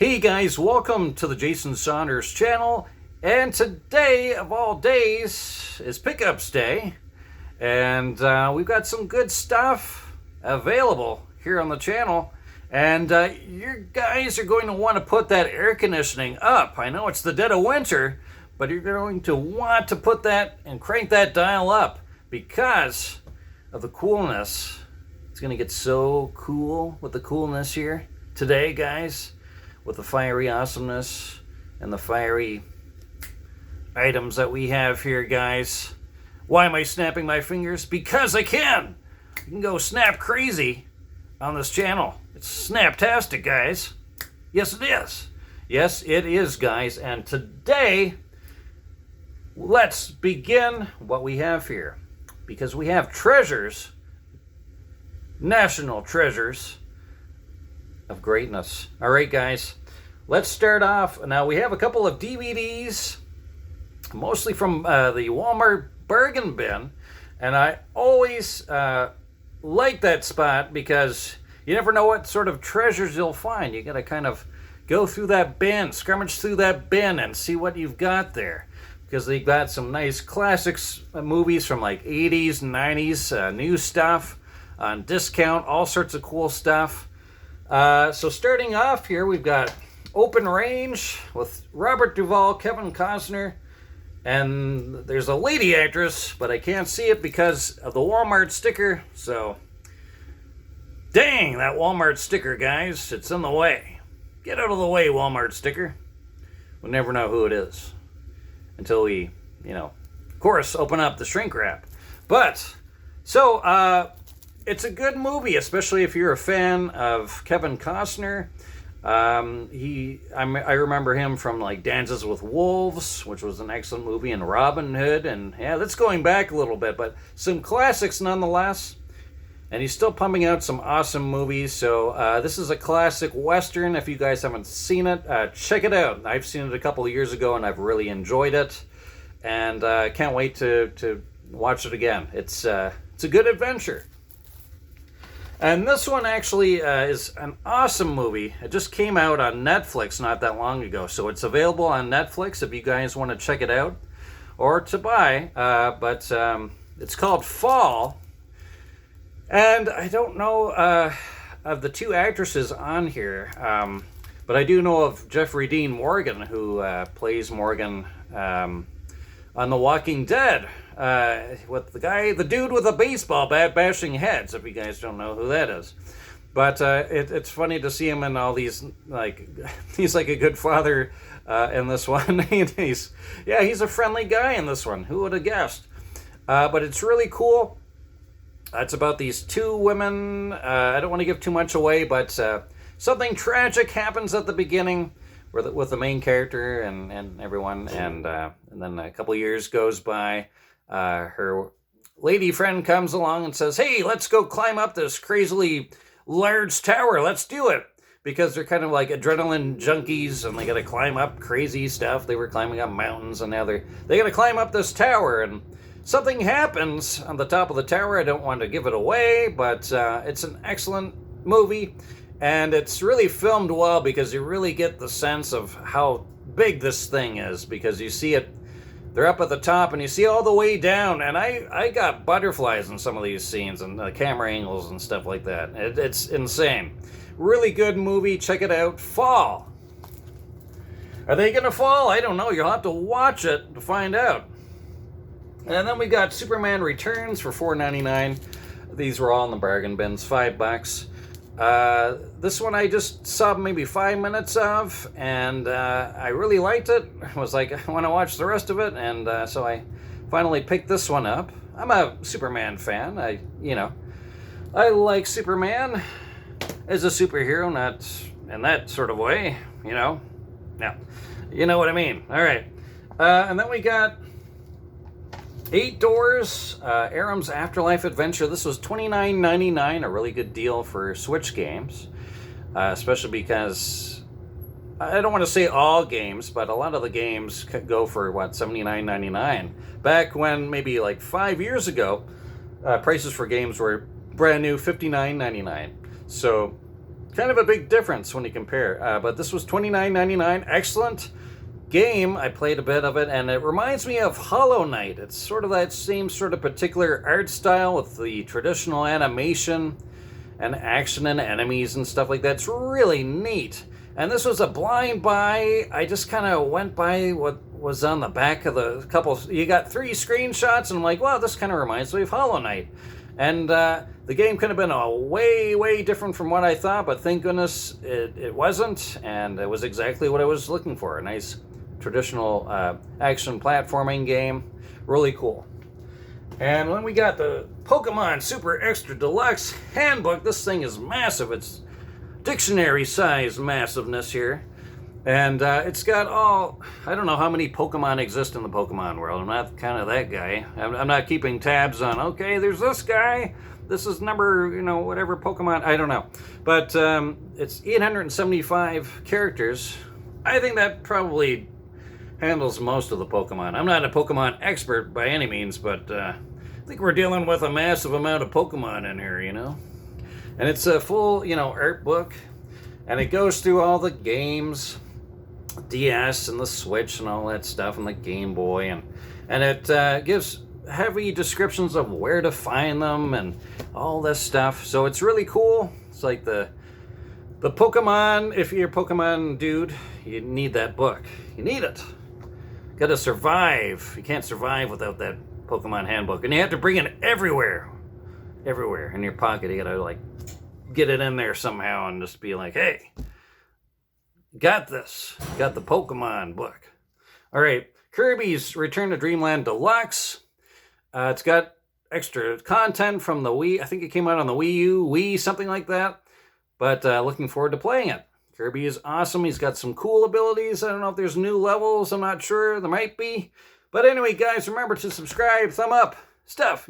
Hey guys, welcome to the Jason Saunders channel. And today, of all days, is Pickups Day. And we've got some good stuff available here on the channel. And you guys are going to want to put that air conditioning up. I know it's the dead of winter, but you're going to want to put that and crank that dial up because of the coolness. It's going to get so cool with the coolness here today, guys. With the fiery awesomeness and the fiery items that we have here, guys. Why am I snapping my fingers? Because I can! You can go snap crazy on this channel. It's snaptastic, guys. Yes, it is. Yes, it is, guys. And today, let's begin what we have here. Because we have treasures, national treasures, of greatness. All right, guys, let's start off. Now, we have a couple of DVDs, mostly from the Walmart bargain bin, and I always like that spot because you never know what sort of treasures you'll find. You got to kind of go through that bin, scrummage through that bin, and see what you've got there. Because they got some nice classics, movies from like 80s, 90s, new stuff on discount, all sorts of cool stuff. So starting off here, we've got Open Range with Robert Duvall, Kevin Costner, and there's a lady actress, but I can't see it because of the Walmart sticker. So, dang, that Walmart sticker, guys, it's in the way. Get out of the way, Walmart sticker. We'll never know who it is until we, of course, open up the shrink wrap. But, so, it's a good movie, especially if you're a fan of Kevin Costner. I remember him from like Dances with Wolves, which was an excellent movie, and Robin Hood, and yeah, that's going back a little bit, but some classics nonetheless. And he's still pumping out some awesome movies. So this is a classic Western. If you guys haven't seen it, check it out. I've seen it a couple of years ago, and I've really enjoyed it, and can't wait to watch it again. It's a good adventure. And this one actually is an awesome movie. It just came out on Netflix not that long ago. So it's available on Netflix if you guys want to check it out or to buy. But it's called Fall. And I don't know of the two actresses on here. But I do know of Jeffrey Dean Morgan, who plays Morgan on The Walking Dead. With the dude with a baseball bat bashing heads, if you guys don't know who that is. But it's funny to see him in all these, he's like a good father in this one. He's a friendly guy in this one. Who would have guessed? But it's really cool. It's about these two women. I don't want to give too much away, but something tragic happens at the beginning with the main character and everyone. And then a couple years goes by. Her lady friend comes along and says, hey, let's go climb up this crazily large tower. Let's do it. Because they're kind of like adrenaline junkies and they got to climb up crazy stuff. They were climbing up mountains and now they got to climb up this tower. And something happens on the top of the tower. I don't want to give it away, but it's an excellent movie. And it's really filmed well because you really get the sense of how big this thing is. Because you see it. They're up at the top, and you see all the way down, and I got butterflies in some of these scenes, and camera angles and stuff like that. It's insane. Really good movie. Check it out. Fall. Are they going to fall? I don't know. You'll have to watch it to find out. And then we got Superman Returns for $4.99. These were all in the bargain bins, $5. This one I just saw maybe 5 minutes of, and I really liked it. I was like, I want to watch the rest of it, and so I finally picked this one up. I'm a Superman fan. I like Superman as a superhero, not in that sort of way, Now, you know what I mean. All right. And then we got 8 Doors, Aram's Afterlife Adventure. This was $29.99, a really good deal for Switch games, especially because I don't want to say all games, but a lot of the games go for, $79.99. Back when, maybe like 5 years ago, prices for games were brand new, $59.99. So kind of a big difference when you compare. But this was $29.99. Excellent game. I played a bit of it, and it reminds me of Hollow Knight. It's sort of that same sort of particular art style with the traditional animation and action and enemies and stuff like that. It's really neat. And this was a blind buy. I just kind of went by what was on the back of the couple. You got 3 screenshots, and I'm like, wow, this kind of reminds me of Hollow Knight. And the game could have been a way different from what I thought, but thank goodness it wasn't, and it was exactly what I was looking for. A nice traditional action platforming game. Really cool. And when we got the Pokemon Super Extra Deluxe Handbook, this thing is massive. It's dictionary-sized massiveness here. And it's got all, I don't know how many Pokemon exist in the Pokemon world. I'm not kind of that guy. I'm not keeping tabs on, okay, there's this guy. This is number, whatever Pokemon, I don't know. But it's 875 characters. I think that probably handles most of the Pokemon. I'm not a Pokemon expert by any means, but I think we're dealing with a massive amount of Pokemon in here, And it's a full, art book. And it goes through all the games, DS and the Switch and all that stuff, and the Game Boy. And it gives heavy descriptions of where to find them and all this stuff. So it's really cool. It's like the Pokemon, if you're a Pokemon dude, you need that book. You need it. Gotta survive. You can't survive without that Pokemon handbook. And you have to bring it everywhere. Everywhere. In your pocket. You gotta, get it in there somehow and just be like, hey, got this. Got the Pokemon book. All right. Kirby's Return to Dreamland Deluxe. It's got extra content from the Wii. I think it came out on the Wii U, Wii, something like that. But looking forward to playing it. Kirby is awesome. He's got some cool abilities. I don't know if there's new levels. I'm not sure. There might be. But anyway, guys, remember to subscribe, thumb up, stuff.